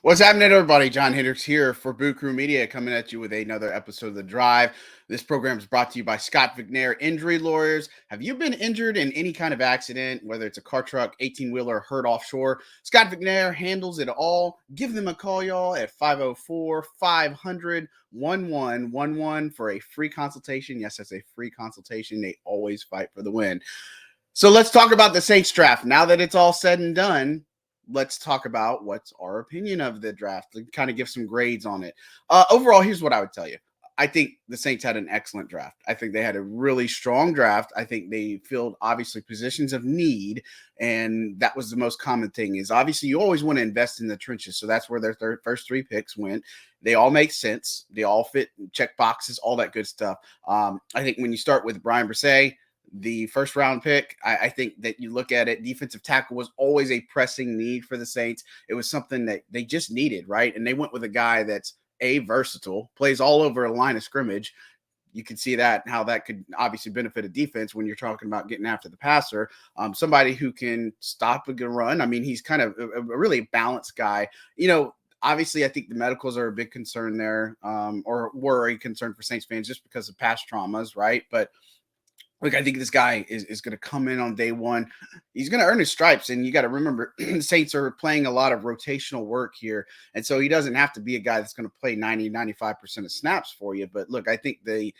What's happening, everybody? John Hendrix here for Boo Crew Media, coming at you with another episode of The Drive. This program is brought to you by Scott McNair Injury Lawyers. Have you been injured in any kind of accident, whether it's a car truck, 18-wheeler, hurt offshore? Scott McNair handles it all. Give them a call, y'all, at 504-500-1111 for a free consultation. Yes, that's a free consultation. They always fight for the win. So let's talk about the Saints draft. Now that it's all said and done, let's talk about what's our opinion of the draft and kind of give some grades on it. Overall, here's what I would tell you. I think the Saints had an excellent draft. I think they had a really strong draft. I think they filled obviously positions of need, and that was the most common thing. Is obviously you always want to invest in the trenches, so that's where their first three picks went. They all make sense. They all fit check boxes, all that good stuff. I think when you start with Bryan Bresee, the first round pick, I think that you look at it, defensive tackle was always a pressing need for the Saints. It was something that they just needed, right? And they went with a guy that's versatile, plays all over a line of scrimmage. You can see that how that could obviously benefit a defense when you're talking about getting after the passer. Somebody who can stop a good run. I mean, he's kind of a really balanced guy. Obviously, I think the medicals are a big concern there, or were a concern for Saints fans just because of past traumas, right? But look, I think this guy is going to come in on day one. He's going to earn his stripes. And you got to remember, the Saints are playing a lot of rotational work here. And so he doesn't have to be a guy that's going to play 95% of snaps for you. But look, I think the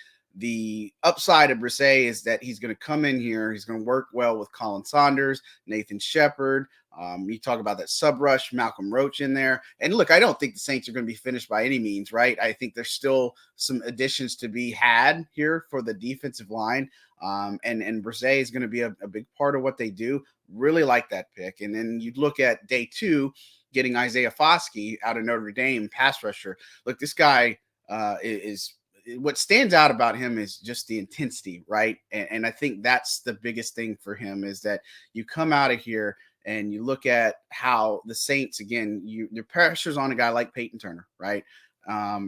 upside of Bresee is that he's going to come in here. He's going to work well with Colin Saunders, Nathan Shepard. You talk about that sub rush, Malcolm Roach in there. And look, I don't think the Saints are going to be finished by any means, right? I think there's still some additions to be had here for the defensive line. And Bresee is going to be a big part of what they do. Really like that pick. And then you look at day two, getting Isaiah Foskey out of Notre Dame, pass rusher. Look, this guy is what stands out about him is just the intensity, right? And I think that's the biggest thing for him is that you come out of here and you look at how the Saints, again, your pressure's on a guy like Peyton Turner, right?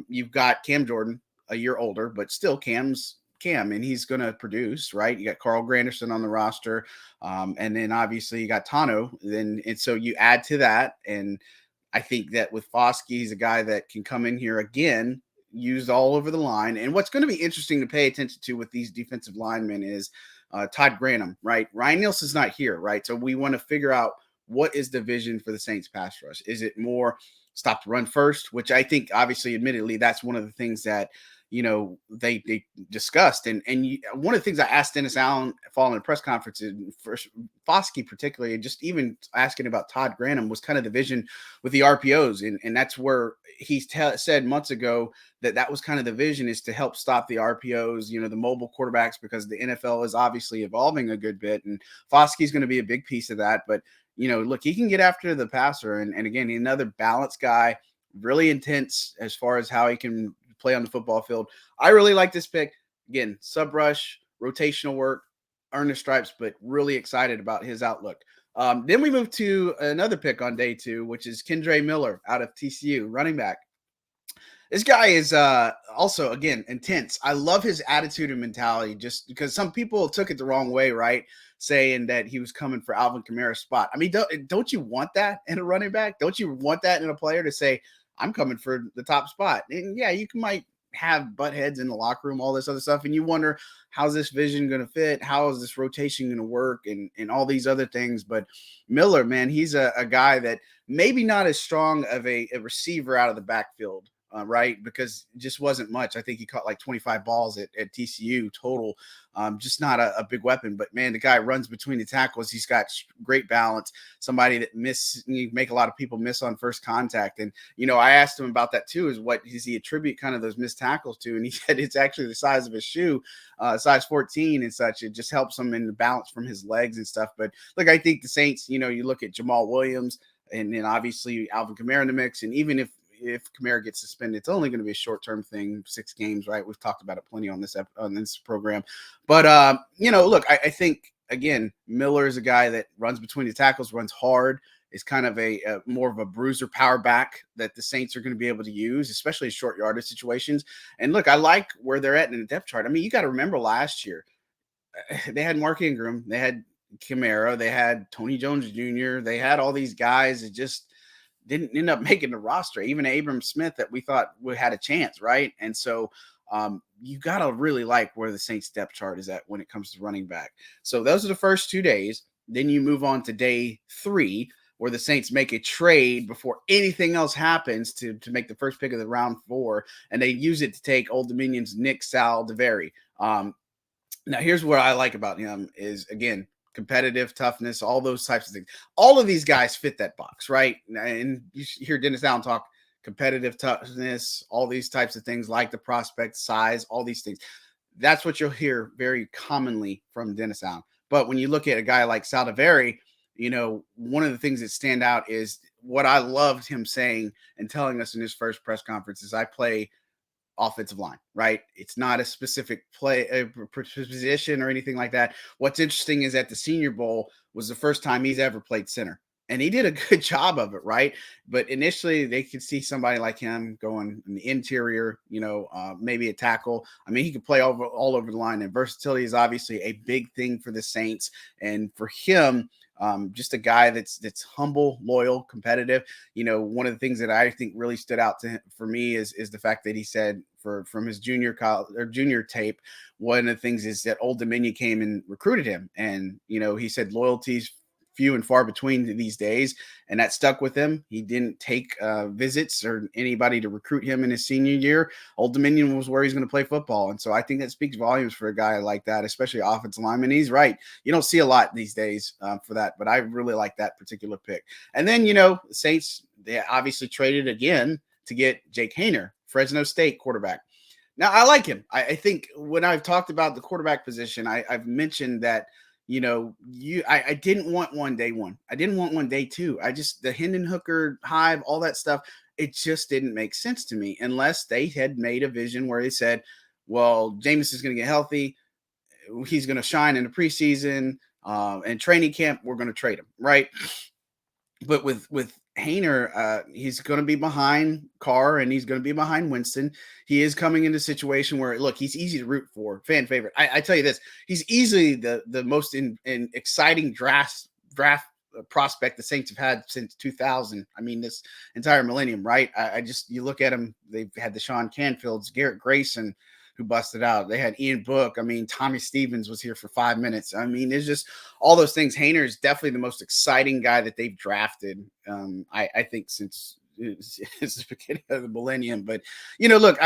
You've got Cam Jordan, a year older, but still Cam, and he's going to produce, right? You got Carl Granderson on the roster. And then obviously you got Tano. And so you add to that. And I think that with Foskey, he's a guy that can come in here again, used all over the line. And what's going to be interesting to pay attention to with these defensive linemen is Todd Granum, right? Ryan Nielsen's not here, right? So we want to figure out what is the vision for the Saints pass rush. Is it more stop the run first, which I think obviously, admittedly, that's one of the things that, they discussed. And one of the things I asked Dennis Allen following the press conference, for Foskey particularly, and just even asking about Todd Granum, was kind of the vision with the RPOs. And that's where he said months ago that was kind of the vision, is to help stop the RPOs, the mobile quarterbacks, because the NFL is obviously evolving a good bit. And Foskey's going to be a big piece of that. But, look, he can get after the passer. And again, another balanced guy, really intense as far as how he can play on the football field. I really like this pick. Again, sub rush, rotational work, earn the stripes, but really excited about his outlook. Then we move to another pick on day two, which is Kendre Miller out of TCU, running back. This guy is also, again, intense. I love his attitude and mentality, just because some people took it the wrong way, right? Saying that he was coming for Alvin Kamara's spot. I mean, don't you want that in a running back? Don't you want that in a player to say, I'm coming for the top spot? And yeah, you might have butt heads in the locker room, all this other stuff. And you wonder, how's this vision going to fit? How is this rotation going to work? And all these other things. But Miller, man, he's a guy that maybe not as strong of a receiver out of the backfield. Right, because it just wasn't much. I think he caught like 25 balls at TCU total. Just not a big weapon, but man, the guy runs between the tackles. He's got great balance. Somebody that you make a lot of people miss on first contact. And I asked him about that too. Is what does he attribute kind of those missed tackles to? And he said it's actually the size of his shoe, size 14 and such. It just helps him in the balance from his legs and stuff. But look, I think the Saints, you look at Jamal Williams and then obviously Alvin Kamara in the mix, and even if Kamara gets suspended, it's only going to be a short-term thing, 6 games, right? We've talked about it plenty on this program. But, look, I think, again, Miller is a guy that runs between the tackles, runs hard, is kind of a more of a bruiser power back that the Saints are going to be able to use, especially in short yardage situations. And, look, I like where they're at in the depth chart. I mean, you got to remember last year, they had Mark Ingram, they had Kamara, they had Tony Jones Jr., they had all these guys that just didn't end up making the roster. Even Abram Smith that we thought would had a chance, right? And so you got to really like where the Saints depth chart is at when it comes to running back. So those are the first 2 days. Then you move on to day 3, where the Saints make a trade before anything else happens to make the first pick of the round 4, and they use it to take Old Dominion's Nick Saldiveri. Now, here's what I like about him is, again, competitive toughness, all those types of things. All of these guys fit that box, right? And you hear Dennis Allen talk competitive toughness, all these types of things, like the prospect size, all these things. That's what you'll hear very commonly from Dennis Allen. But when you look at a guy like Saldiveri, one of the things that stand out is what I loved him saying and telling us in his first press conference is, I play offensive line, right? It's not a specific position or anything like that. What's interesting is that the Senior Bowl was the first time he's ever played center, and he did a good job of it, right? But initially they could see somebody like him going in the interior, maybe a tackle. I mean, he could play all over the line, and versatility is obviously a big thing for the Saints. And for him, just a guy that's humble, loyal, competitive. One of the things that I think really stood out to him, for me, is the fact that he said from his junior tape, one of the things is that Old Dominion came and recruited him, and he said loyalty's few and far between these days, and that stuck with him. He didn't take visits or anybody to recruit him in his senior year. Old Dominion was where he's going to play football, and so I think that speaks volumes for a guy like that, especially offensive lineman. He's right. You don't see a lot these days for that, but I really like that particular pick. And then, the Saints, they obviously traded again to get Jake Haener, Fresno State quarterback. Now, I like him. I think when I've talked about the quarterback position, I've mentioned that I didn't want one day 1. I didn't want one day 2. The Hendon Hooker Hive, all that stuff, it just didn't make sense to me unless they had made a vision where they said, well, Jameis is going to get healthy. He's going to shine in the preseason and training camp. We're going to trade him, right? But with Haener, he's going to be behind Carr and he's going to be behind Winston. He is coming into a situation where, look, he's easy to root for, fan favorite. I tell you this, he's easily the most exciting draft prospect the Saints have had since 2000. I mean, this entire millennium, right? You look at him, they've had the Sean Canfields, Garrett Grayson, who busted out. They had Ian Book. I mean, Tommy Stevens was here for 5 minutes. I mean, there's just all those things. Haener is definitely the most exciting guy that they've drafted, I think, since the beginning of the millennium. But, look,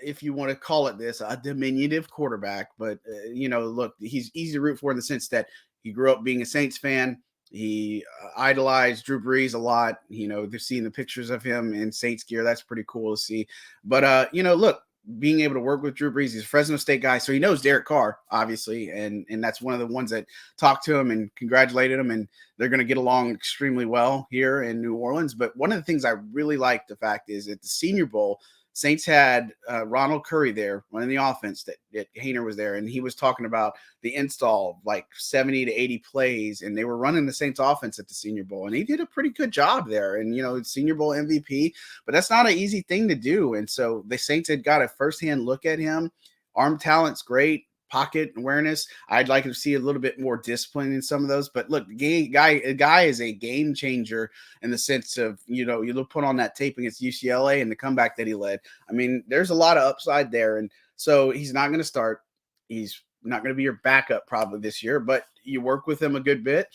if you want to call it this, a diminutive quarterback. But, look, he's easy to root for in the sense that he grew up being a Saints fan. He idolized Drew Brees a lot. They've seen the pictures of him in Saints gear. That's pretty cool to see. But, look, being able to work with Drew Brees, he's a Fresno State guy, so he knows Derek Carr, obviously, and that's one of the ones that talked to him and congratulated him, and they're going to get along extremely well here in New Orleans. But one of the things I really like the fact is at the Senior Bowl, Saints had Ronald Curry there, one in the offense, that Haener was there, and he was talking about the install of like 70 to 80 plays, and they were running the Saints offense at the Senior Bowl, and he did a pretty good job there. And, Senior Bowl MVP, but that's not an easy thing to do. And so the Saints had got a firsthand look at him. Arm talent's great. Pocket awareness, I'd like to see a little bit more discipline in some of those. But look, a guy is a game changer in the sense of, you put on that tape against UCLA and the comeback that he led. I mean, there's a lot of upside there. And so he's not going to start. He's not going to be your backup probably this year, but you work with him a good bit.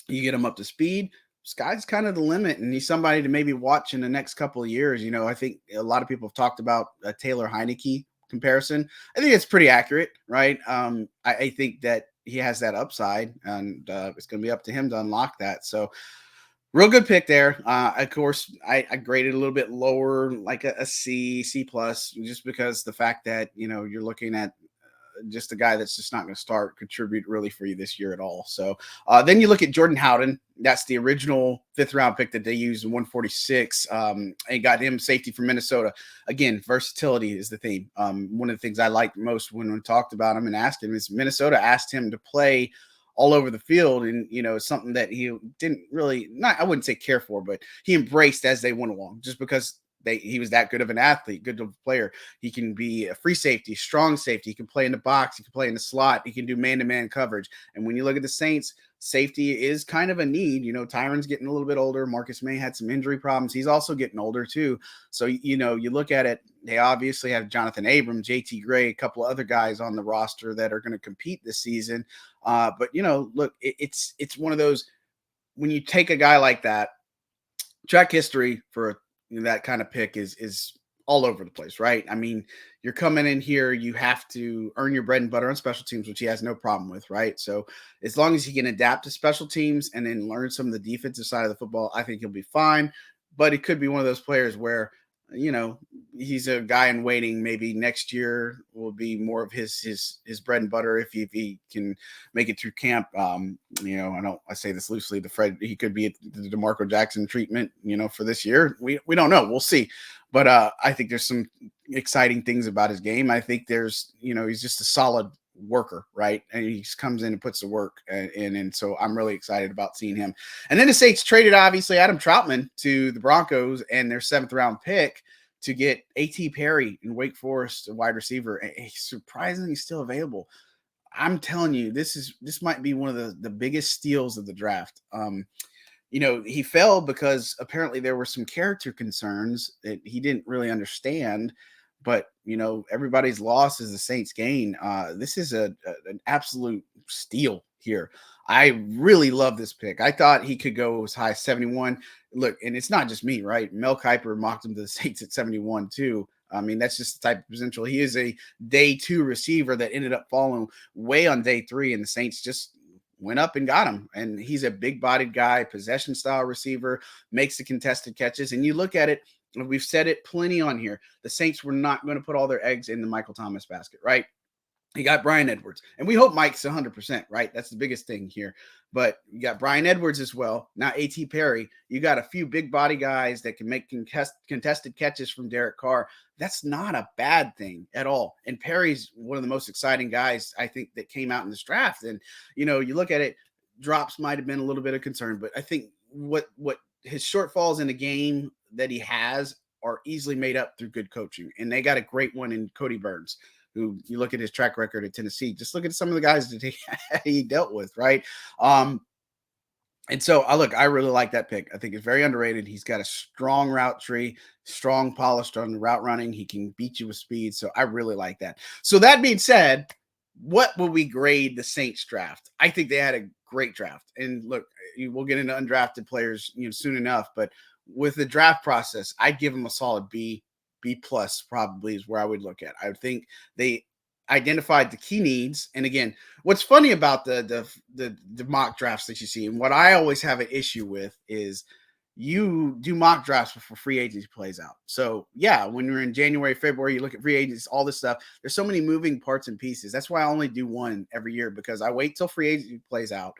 You get him up to speed. Sky's kind of the limit, and he's somebody to maybe watch in the next couple of years. I think a lot of people have talked about Taylor Heineke comparison. I think it's pretty accurate, right? I think that he has that upside, and it's going to be up to him to unlock that. So real good pick there. Of course, I graded a little bit lower, like a C plus, just because the fact that, you're looking at just a guy that's just not going to contribute really for you this year at all. So then you look at Jordan Howden. That's the original 5th round pick that they used in 146 and got him safety from Minnesota. Again, versatility is the theme. One of the things I liked most when we talked about him and asked him is Minnesota asked him to play all over the field. And, something that he didn't really, I wouldn't say care for, but he embraced as they went along, just because he was that good of an athlete, good of a player. He can be a free safety, strong safety. He can play in the box. He can play in the slot. He can do man-to-man coverage. And when you look at the Saints, safety is kind of a need. Tyron's getting a little bit older. Marcus May had some injury problems. He's also getting older too. So, you look at it, they obviously have Jonathan Abram, JT Gray, a couple of other guys on the roster that are going to compete this season. But, look, it's one of those, when you take a guy like that, track history for that kind of pick is all over the place, right? I mean, you're coming in here, you have to earn your bread and butter on special teams, which he has no problem with, right? So as long as he can adapt to special teams and then learn some of the defensive side of the football, I think he'll be fine. But it could be one of those players where, he's a guy in waiting. Maybe next year will be more of his bread and butter if he can make it through camp. I say this loosely. He could be the DeMarco Jackson treatment, for this year. We don't know. We'll see. But I think there's some exciting things about his game. I think there's, he's just a solid worker, right? And he just comes in and puts the work in. And so I'm really excited about seeing him. And then the Saints traded, obviously, Adam Troutman to the Broncos and their 7th round pick to get A.T. Perry in Wake Forest, a wide receiver. He's surprisingly still available. I'm telling you, this might be one of the biggest steals of the draft. He fell because apparently there were some character concerns that he didn't really understand. But, everybody's loss is the Saints' gain. This is an absolute steal here. I really love this pick. I thought he could go as high as 71. Look, and it's not just me, right? Mel Kiper mocked him to the Saints at 71 too. I mean, that's just the type of potential. He is a day 2 receiver that ended up falling way on day 3, and the Saints just went up and got him. And he's a big-bodied guy, possession-style receiver, makes the contested catches. And you look at it, and we've said it plenty on here, the Saints were not going to put all their eggs in the Michael Thomas basket, right? You got Bryan Edwards, and we hope Mike's 100%, right? That's the biggest thing here. But you got Bryan Edwards as well. Now, A.T. Perry, you got a few big body guys that can make contested catches from Derek Carr. That's not a bad thing at all. And Perry's one of the most exciting guys, I think, that came out in this draft. And, you look at it, drops might have been a little bit of concern, but I think what his shortfalls in the game that he has are easily made up through good coaching. And they got a great one in Cody Burns, who you look at his track record at Tennessee, just look at some of the guys that he dealt with, right? And so I really like that pick. I think it's very underrated. He's got a strong route tree, strong polished on the route running. He can beat you with speed. So I really like that. So that being said, what will we grade the Saints draft? I think they had a great draft. And look, we'll get into undrafted players, soon enough, but with the draft process, I'd give them a solid B plus probably is where I would look at. I would think they identified the key needs. And again, what's funny about the mock drafts that you see, and what I always have an issue with is you do mock drafts before free agency plays out. So yeah, when you're in January, February, you look at free agents, all this stuff. There's so many moving parts and pieces. That's why I only do one every year, because I wait till free agency plays out.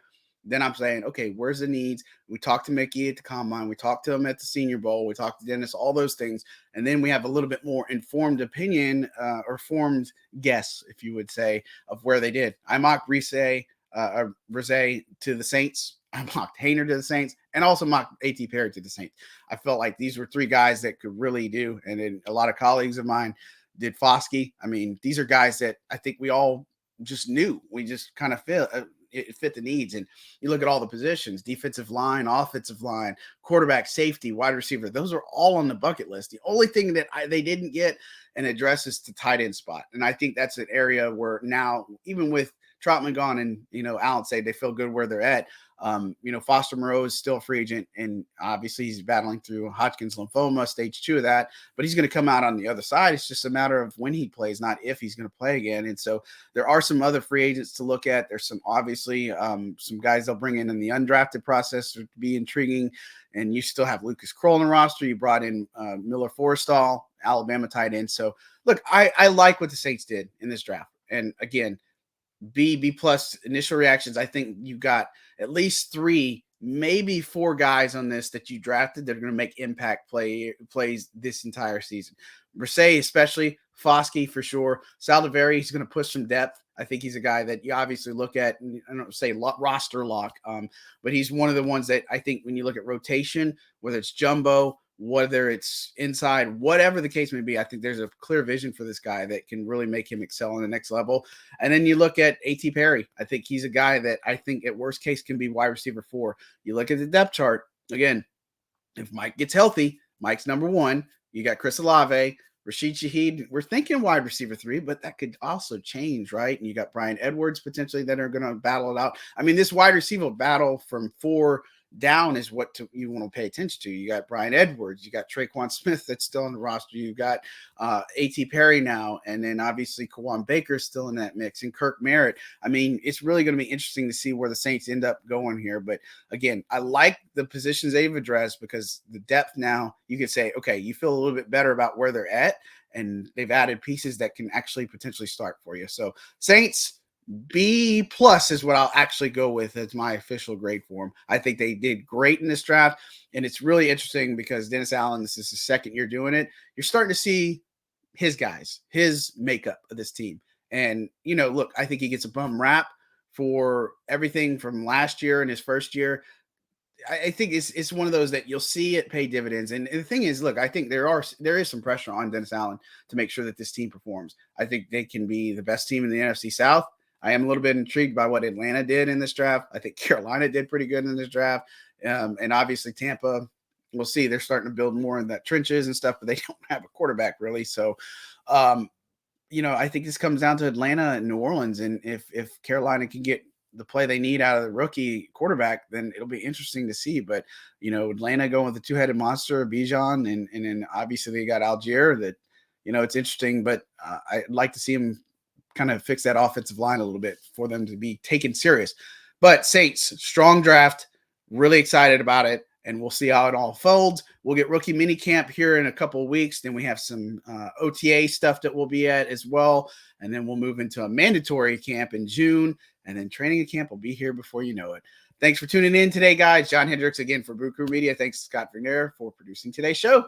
Then I'm saying, okay, where's the needs? We talked to Mickey at the Combine. We talked to him at the Senior Bowl. We talked to Dennis, all those things. And then we have a little bit more informed opinion or formed guess, if you would say, of where they did. I mocked Bresee to the Saints. I mocked Haener to the Saints, and also mocked A.T. Perry to the Saints. I felt like these were 3 guys that could really do. And then a lot of colleagues of mine did Foskey. I mean, these are guys that I think we all just knew. We just kind of feel it fit the needs. And you look at all the positions, defensive line, offensive line, quarterback, safety, wide receiver. Those are all on the bucket list. The only thing that they didn't get and address is the tight end spot. And I think that's an area where now, even with Troutman gone and, Allen say they feel good where they're at. Foster Moreau is still a free agent, and obviously he's battling through Hodgkin's lymphoma, stage 2 of that, but he's going to come out on the other side. It's just a matter of when he plays, not if he's going to play again. And so there are some other free agents to look at. There's some, obviously, some guys they'll bring in the undrafted process to be intriguing. And you still have Lucas Kroll in the roster. You brought in Miller Forrestall, Alabama tight end. So look, I like what the Saints did in this draft. And again, B plus initial reactions. I think you got at least 3, maybe 4 guys on this that you drafted that are going to make impact plays this entire season. Bresee, especially, Foskey for sure. Saldiveri, he's going to push some depth. I think he's a guy that you obviously look at, and I don't say roster lock, but he's one of the ones that I think when you look at rotation, whether it's jumbo whether it's inside, whatever the case may be. I think there's a clear vision for this guy that can really make him excel on the next level. And then you look at A.T. Perry. I think he's a guy that I think at worst case can be wide receiver 4. You look at the depth chart again. If Mike gets healthy, Mike's number 1. You got Chris Olave, Rashid Shaheed. We're thinking wide receiver 3, but that could also change, right? And you got Brian Edwards potentially that are going to battle it out. I mean, this wide receiver battle from 4 down is what you want to pay attention to. You got Brian Edwards, you got Traquan Smith that's still on the roster, you got A.T. Perry now, and then obviously Kawan Baker's still in that mix, and Kirk Merritt. I mean, it's really going to be interesting to see where the Saints end up going here. But again, I like the positions they've addressed because the depth now, you could say, okay, you feel a little bit better about where they're at, and they've added pieces that can actually potentially start for you. So Saints, B+ is what I'll actually go with as my official grade for them. I think they did great in this draft, and it's really interesting because Dennis Allen, this is his second year doing it. You're starting to see his guys, his makeup of this team. And, look, I think he gets a bum rap for everything from last year and his first year. I think it's one of those that you'll see it pay dividends. And the thing is, look, I think there is some pressure on Dennis Allen to make sure that this team performs. I think they can be the best team in the NFC South. I am a little bit intrigued by what Atlanta did in this draft. I think Carolina did pretty good in this draft. And obviously Tampa, we'll see. They're starting to build more in that trenches and stuff, but they don't have a quarterback really. So, I think this comes down to Atlanta and New Orleans. And if Carolina can get the play they need out of the rookie quarterback, then it'll be interesting to see. But, Atlanta going with the 2-headed monster, Bijan, and then obviously they got Algier that, it's interesting, but I'd like to see him kind of fix that offensive line a little bit for them to be taken serious. But Saints, strong draft, really excited about it, and we'll see how it all folds. We'll get rookie mini camp here in a couple of weeks. Then we have some OTA stuff that we'll be at as well, and then we'll move into a mandatory camp in June, and then training camp will be here before you know it. Thanks for tuning in today, guys. John Hendrix again for Brew Crew Media. Thanks to Scott Vernier for producing today's show.